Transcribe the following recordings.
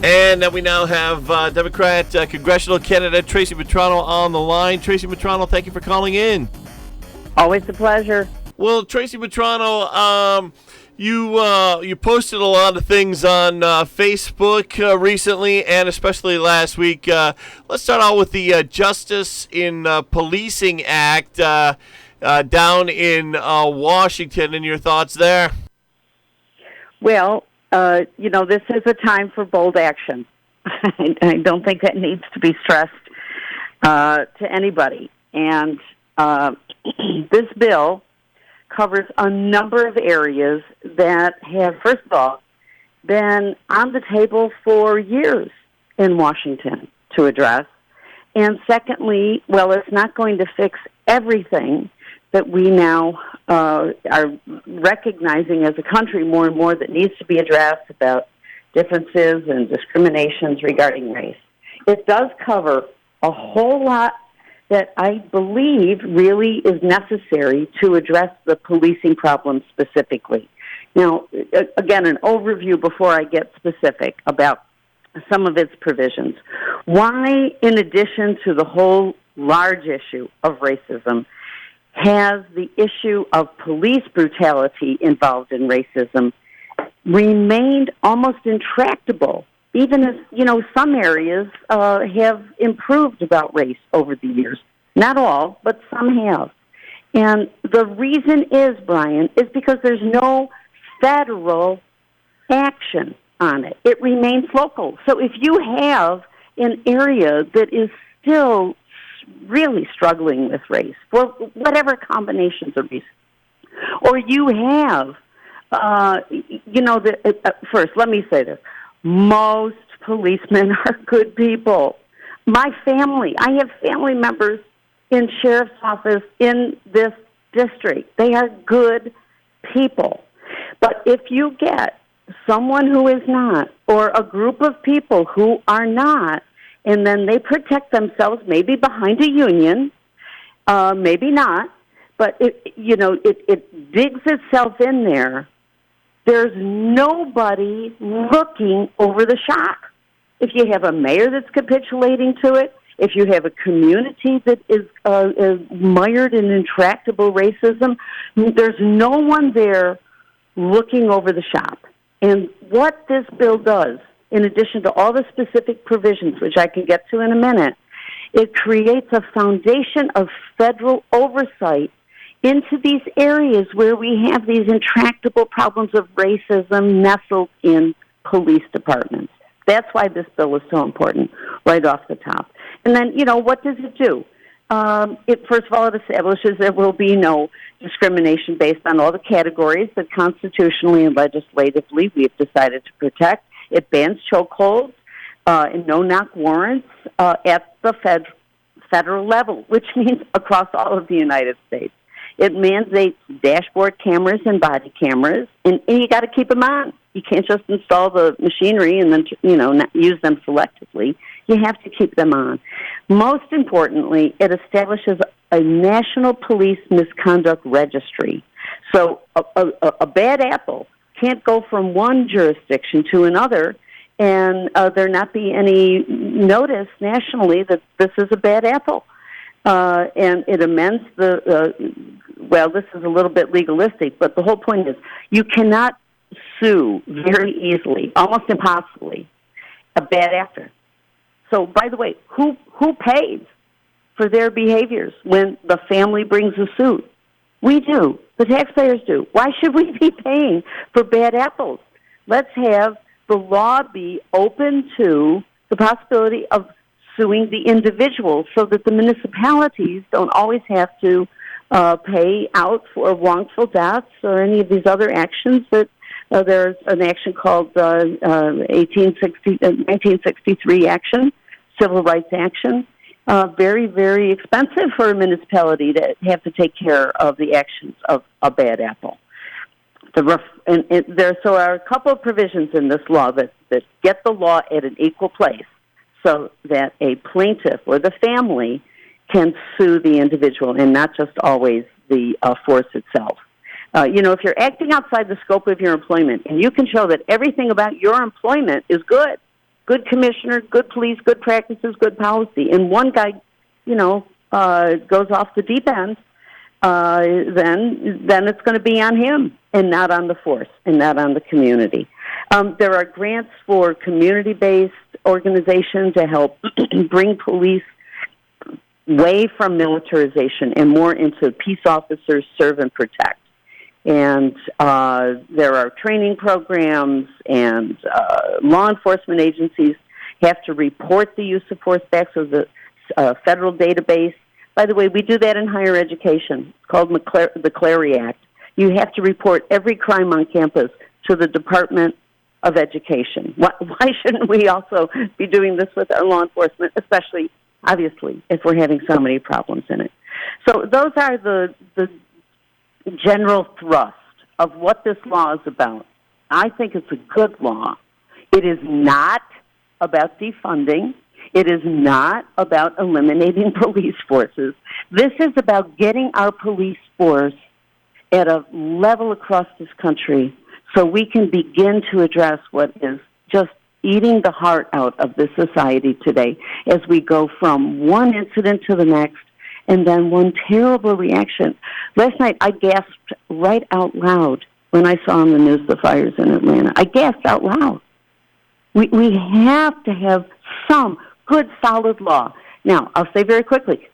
And we now have Democrat congressional candidate Tracy Mitrano on the line. Tracy Mitrano, thank you for calling in. Always a pleasure. Well, Tracy Mitrano, you posted a lot of things on Facebook recently, and especially last week. Let's start out with the Justice in Policing Act down in Washington, and your thoughts there. Well, this is a time for bold action. I don't think that needs to be stressed to anybody. And this bill covers a number of areas that have, first of all, been on the table for years in Washington to address. And secondly, well, it's not going to fix everything that we now are recognizing as a country more and more that needs to be addressed about differences and discriminations regarding race. It does cover a whole lot that I believe really is necessary to address the policing problem specifically. Now, again, an overview before I get specific about some of its provisions. Why, in addition to the whole large issue of racism, has the issue of police brutality involved in racism remained almost intractable, even as, some areas have improved about race over the years. Not all, but some have. And the reason is, Brian, is because there's no federal action on it. It remains local. So if you have an area that is still really struggling with race, for whatever combinations of reasons, or you have, first, let me say this. Most policemen are good people. I have family members in sheriff's office in this district. They are good people. But if you get someone who is not, or a group of people who are not, and then they protect themselves maybe behind a union, maybe not, but it digs itself in there. There's nobody looking over the shock. If you have a mayor that's capitulating to it, if you have a community that is mired in intractable racism, there's no one there looking over the shop. And what this bill does, in addition to all the specific provisions, which I can get to in a minute, it creates a foundation of federal oversight into these areas where we have these intractable problems of racism nestled in police departments. That's why this bill is so important right off the top. And then, what does it do? First of all, it establishes there will be no discrimination based on all the categories that constitutionally and legislatively we have decided to protect. It bans chokeholds and no-knock warrants at the federal level, which means across all of the United States. It mandates dashboard cameras and body cameras, and you got to keep them on. You can't just install the machinery and then, not use them selectively. You have to keep them on. Most importantly, it establishes a national police misconduct registry. So a bad apple can't go from one jurisdiction to another and there not be any notice nationally that this is a bad apple. And it amends this is a little bit legalistic, but the whole point is you cannot sue very easily, almost impossibly, a bad actor. So, by the way, who pays for their behaviors when the family brings a suit? We do. The taxpayers do. Why should we be paying for bad apples? Let's have the law be open to the possibility of suing the individual so that the municipalities don't always have to pay out for wrongful deaths or any of these other actions that there's an action called 1963 action, civil rights action. Very, very expensive for a municipality to have to take care of the actions of a bad apple. There are a couple of provisions in this law that get the law at an equal place so that a plaintiff or the family can sue the individual and not just always the force itself. If you're acting outside the scope of your employment and you can show that everything about your employment is good, good commissioner, good police, good practices, good policy, and one guy, goes off the deep end, then it's going to be on him and not on the force and not on the community. There are grants for community-based organizations to help bring police away from militarization and more into peace officers serve and protect. And there are training programs, and law enforcement agencies have to report the use of force back to the federal database. By the way, we do that in higher education. It's called the Clary Act. You have to report every crime on campus to the Department of Education. Why shouldn't we also be doing this with our law enforcement, especially, obviously, if we're having so many problems in it? So those are the general thrust of what this law is about. I think it's a good law. It is not about defunding. It is not about eliminating police forces. This is about getting our police force at a level across this country so we can begin to address what is just eating the heart out of this society today as we go from one incident to the next and then one terrible reaction. Last night I gasped right out loud when I saw on the news the fires in Atlanta. I gasped out loud. We have to have some good, solid law. Now, I'll say very quickly,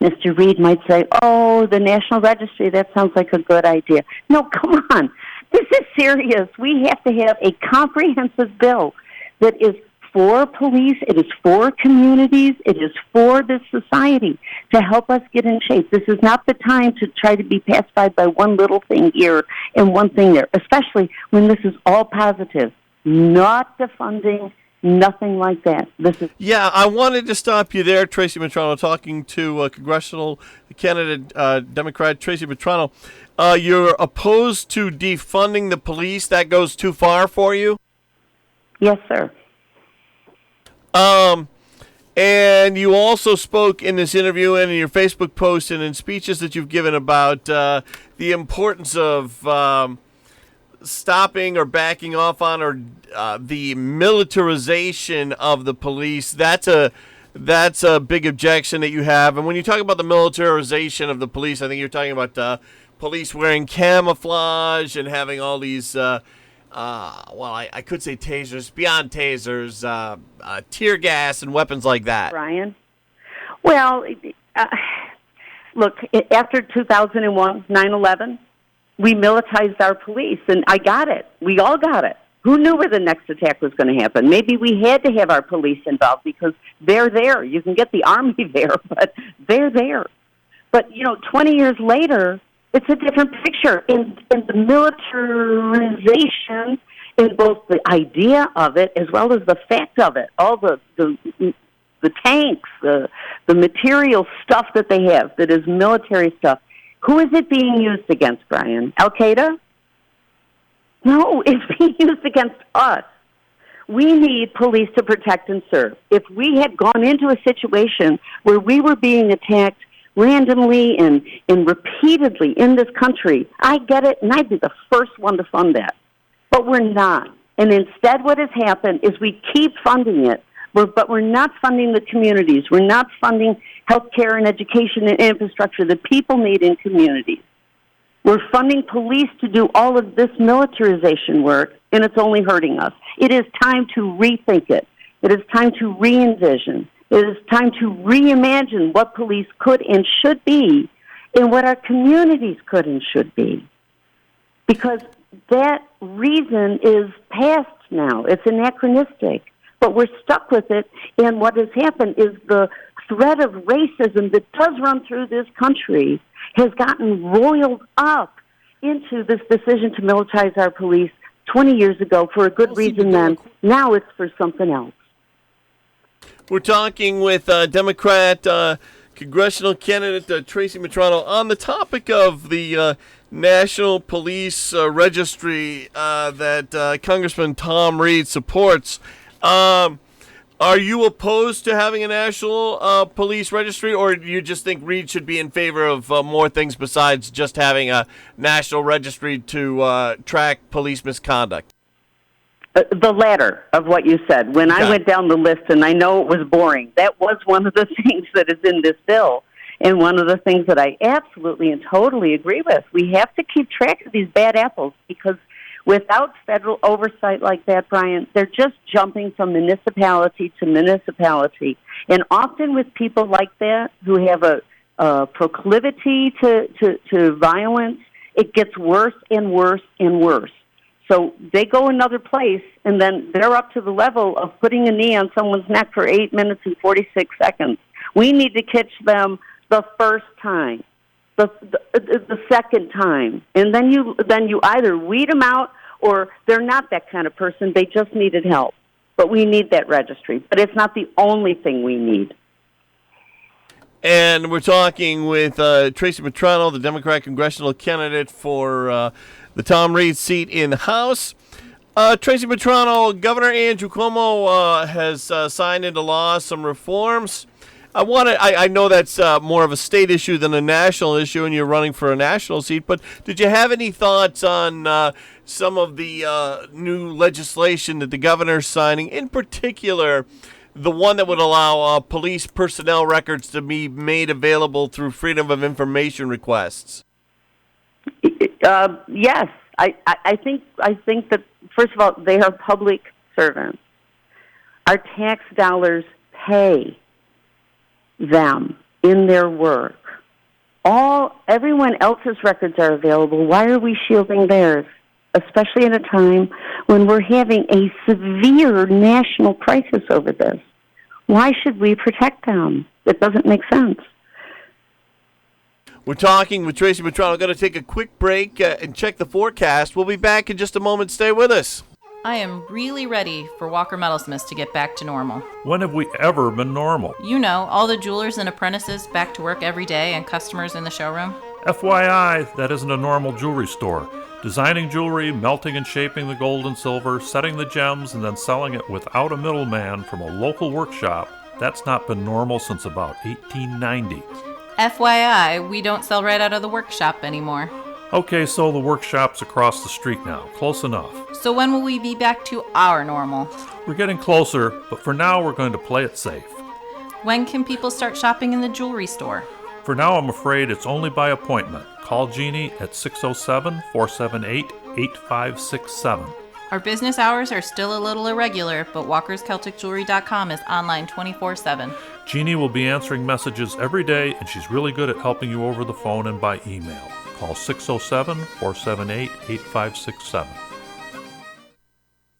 Mr. Reed might say, oh, the National Registry, that sounds like a good idea. No, come on. This is serious. We have to have a comprehensive bill that is for police, it is for communities, it is for this society to help us get in shape. This is not the time to try to be pacified by one little thing here and one thing there, especially when this is all positive. Not defunding, nothing like that. Yeah, I wanted to stop you there, Tracy Mitrano, talking to congressional candidate, Democrat Tracy Mitrano. You're opposed to defunding the police. That goes too far for you? Yes, sir. And you also spoke in this interview and in your Facebook post and in speeches that you've given about the importance of stopping or backing off on or the militarization of the police. That's a big objection that you have. And when you talk about the militarization of the police, I think you're talking about police wearing camouflage and having all these I could say tasers, beyond tasers, tear gas and weapons like that. Brian? Well, look, after 2001, 9/11, we militarized our police, and I got it. We all got it. Who knew where the next attack was going to happen? Maybe we had to have our police involved because they're there. You can get the Army there, but they're there. But, 20 years later, it's a different picture. In the militarization, in both the idea of it as well as the fact of it, all the tanks, the material stuff that they have that is military stuff. Who is it being used against, Brian? Al-Qaeda? No, it's being used against us. We need police to protect and serve. If we had gone into a situation where we were being attacked randomly and repeatedly in this country, I get it, and I'd be the first one to fund that. But we're not. And instead what has happened is we keep funding it, but we're not funding the communities. We're not funding health care and education and infrastructure that people need in communities. We're funding police to do all of this militarization work, and it's only hurting us. It is time to rethink it. It is time to re-envision. It is time to reimagine what police could and should be and what our communities could and should be. Because that reason is past now. It's anachronistic. But we're stuck with it, and what has happened is the threat of racism that does run through this country has gotten roiled up into this decision to militarize our police 20 years ago for a good reason then. Now it's for something else. We're talking with Democrat congressional candidate Tracy Mitrano on the topic of the National Police Registry that Congressman Tom Reed supports. Are you opposed to having a national police registry, or do you just think Reed should be in favor of more things besides just having a national registry to track police misconduct? The latter of what you said. When I went down the list, and I know it was boring, that was one of the things that is in this bill, and one of the things that I absolutely and totally agree with. We have to keep track of these bad apples, because without federal oversight like that, Brian, they're just jumping from municipality to municipality. And often with people like that who have a proclivity to violence, it gets worse and worse and worse. So they go another place, and then they're up to the level of putting a knee on someone's neck for 8 minutes and 46 seconds. We need to catch them the first time, the second time, and then you either weed them out or they're not that kind of person. They just needed help. But we need that registry. But it's not the only thing we need. And we're talking with Tracy Mitrano, the Democrat congressional candidate for the Tom Reed seat in the House. Tracy Mitrano, Governor Andrew Cuomo has signed into law some reforms. I know that's more of a state issue than a national issue, and you're running for a national seat, but did you have any thoughts on some of the new legislation that the governor's signing, in particular the one that would allow police personnel records to be made available through Freedom of Information requests? Yes. I think that, first of all, they are public servants. Our tax dollars pay them in their work. Everyone else's records are available. Why are we shielding theirs? Especially at a time when we're having a severe national crisis over this. Why should we protect them? It doesn't make sense. We're talking with Tracy Mitrano. Going to take a quick break and check the forecast. We'll be back in just a moment. Stay with us. I am really ready for Walker Metalsmiths to get back to normal. When have we ever been normal? You know, all the jewelers and apprentices back to work every day and customers in the showroom. FYI, that isn't a normal jewelry store. Designing jewelry, melting and shaping the gold and silver, setting the gems, and then selling it without a middleman from a local workshop, that's not been normal since about 1890. FYI, we don't sell right out of the workshop anymore. Okay, so the workshop's across the street now. Close enough. So when will we be back to our normal? We're getting closer, but for now we're going to play it safe. When can people start shopping in the jewelry store? For now, I'm afraid it's only by appointment. Call Jeannie at 607-478-8567. Our business hours are still a little irregular, but WalkersCelticJewelry.com is online 24/7. Jeannie will be answering messages every day, and she's really good at helping you over the phone and by email. Call 607-478-8567.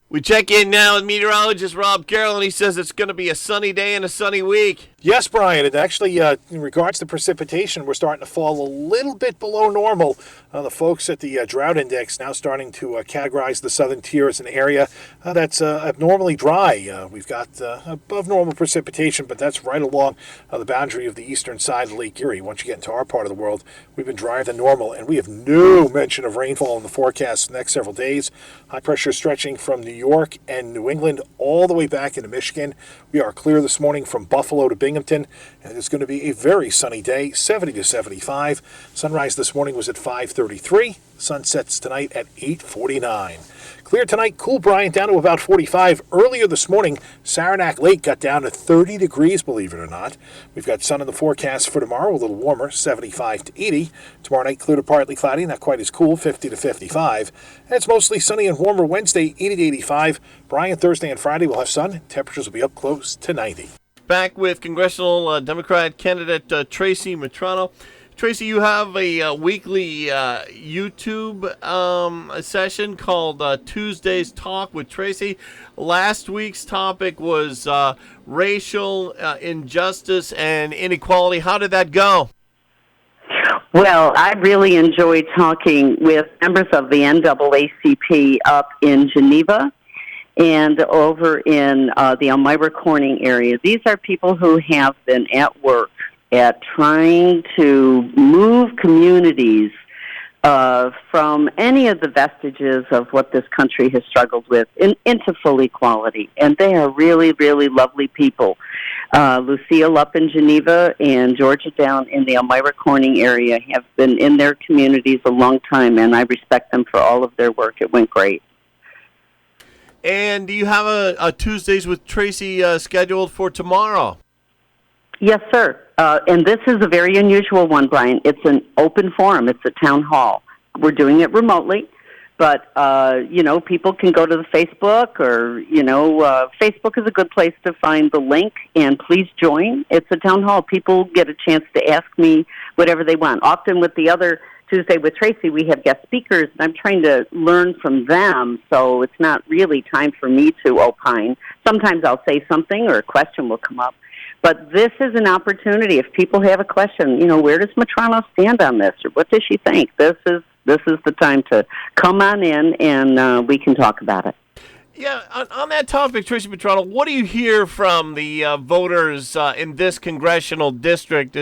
We check in now with meteorologist Rob Carroll, and he says it's going to be a sunny day and a sunny week. Yes, Brian. And actually, in regards to precipitation, we're starting to fall a little bit below normal. The folks at the drought index now starting to categorize the southern tier as an area that's abnormally dry. We've got above normal precipitation, but that's right along the boundary of the eastern side of Lake Erie. Once you get into our part of the world, we've been drier than normal, and we have no mention of rainfall in the forecast the next several days. High pressure stretching from New York and New England all the way back into Michigan. We are clear this morning from Buffalo to Binghamton, and it's going to be a very sunny day, 70 to 75. Sunrise this morning was at 5:33. Sun sets tonight at 8:49. Clear tonight, cool, Brian, down to about 45. Earlier this morning, Saranac Lake got down to 30 degrees, believe it or not. We've got sun in the forecast for tomorrow, a little warmer, 75 to 80. Tomorrow night, clear to partly cloudy, not quite as cool, 50 to 55. And it's mostly sunny and warmer Wednesday, 80 to 85. Brian, Thursday and Friday will have sun. Temperatures will be up close to 90. Back with congressional Democrat candidate Tracy Mitrano. Tracy, you have a weekly YouTube session called Tuesday's Talk with Tracy. Last week's topic was racial injustice and inequality. How did that go? Well, I really enjoyed talking with members of the NAACP up in Geneva and over in the Elmira Corning area. These are people who have been at work at trying to move communities from any of the vestiges of what this country has struggled with into full equality. And they are really, really lovely people. Lucille up in Geneva and Georgia down in the Elmira Corning area have been in their communities a long time, and I respect them for all of their work. It went great. And do you have a Tuesdays with Tracy scheduled for tomorrow? Yes, sir. And this is a very unusual one, Brian. It's an open forum. It's a town hall. We're doing it remotely, but, people can go to the Facebook or, Facebook is a good place to find the link, and please join. It's a town hall. People get a chance to ask me whatever they want. Often with the other Tuesday with Tracy, we have guest speakers, and I'm trying to learn from them, so it's not really time for me to opine. Sometimes I'll say something or a question will come up. But this is an opportunity. If people have a question, where does Mitrano stand on this, or what does she think? This is the time to come on in, and we can talk about it. Yeah, on that topic, Tracy Mitrano, what do you hear from the voters in this congressional district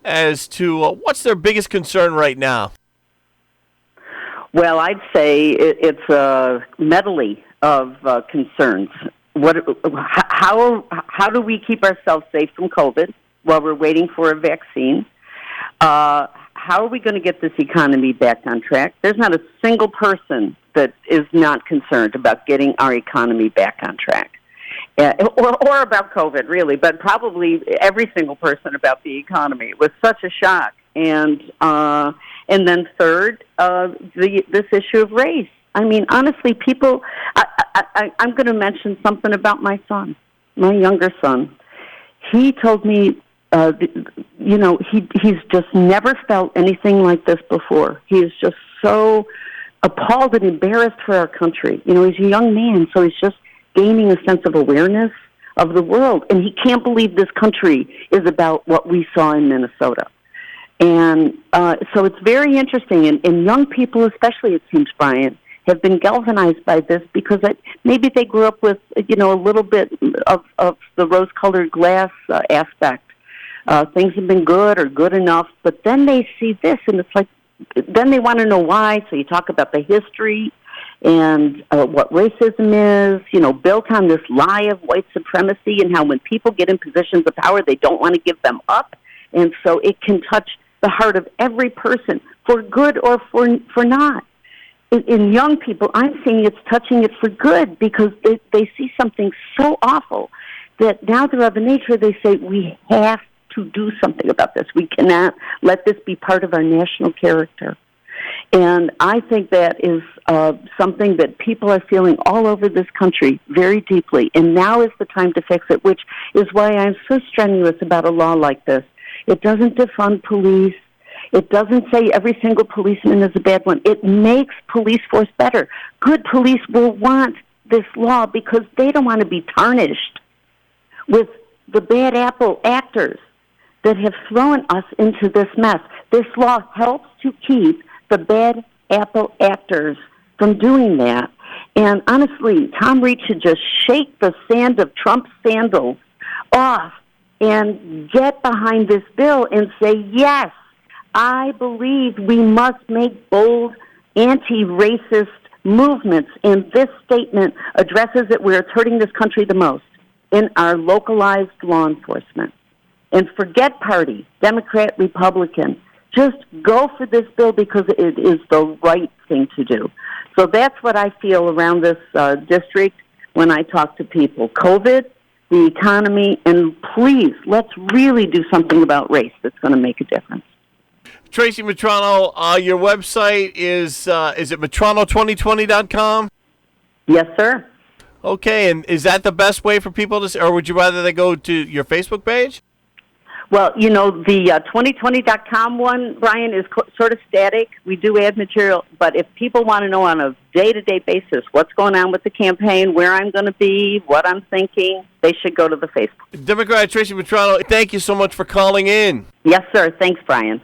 as to what's their biggest concern right now? Well, I'd say it's a medley of concerns. How do we keep ourselves safe from COVID while we're waiting for a vaccine? How are we going to get this economy back on track? There's not a single person that is not concerned about getting our economy back on track. Or about COVID, really, but probably every single person about the economy. It was such a shock. And then third, this issue of race. I mean, honestly, people, I'm going to mention something about my son, my younger son. He told me, he's just never felt anything like this before. He is just so appalled and embarrassed for our country. He's a young man, so he's just gaining a sense of awareness of the world. And he can't believe this country is about what we saw in Minnesota. And so it's very interesting. And young people, especially, it seems, Brian, have been galvanized by this because maybe they grew up with, a little bit of the rose-colored glass aspect. Things have been good or good enough, but then they see this, and it's like, then they want to know why. So you talk about the history and what racism is, built on this lie of white supremacy, and how when people get in positions of power, they don't want to give them up. And so it can touch the heart of every person, for good or for not. In young people, I'm seeing it's touching it for good because they see something so awful that now they're of a nature, they say, we have to do something about this. We cannot let this be part of our national character. And I think that is something that people are feeling all over this country very deeply. And now is the time to fix it, which is why I'm so strenuous about a law like this. It doesn't defund police. It doesn't say every single policeman is a bad one. It makes police force better. Good police will want this law because they don't want to be tarnished with the bad apple actors that have thrown us into this mess. This law helps to keep the bad apple actors from doing that. And honestly, Tom Reed should just shake the sand of Trump's sandals off and get behind this bill and say, yes, I believe we must make bold anti-racist movements, and this statement addresses it where it's hurting this country the most, in our localized law enforcement. And forget party, Democrat, Republican. Just go for this bill because it is the right thing to do. So that's what I feel around this district when I talk to people. COVID, the economy, and please, let's really do something about race that's going to make a difference. Tracy Mitrano, your website is it Mitrano2020.com? Yes, sir. Okay, and is that the best way for people to, or would you rather they go to your Facebook page? Well, the 2020.com one, Brian, is sort of static. We do add material, but if people want to know on a day-to-day basis what's going on with the campaign, where I'm going to be, what I'm thinking, they should go to the Facebook. Democrat Tracy Mitrano, thank you so much for calling in. Yes, sir. Thanks, Brian.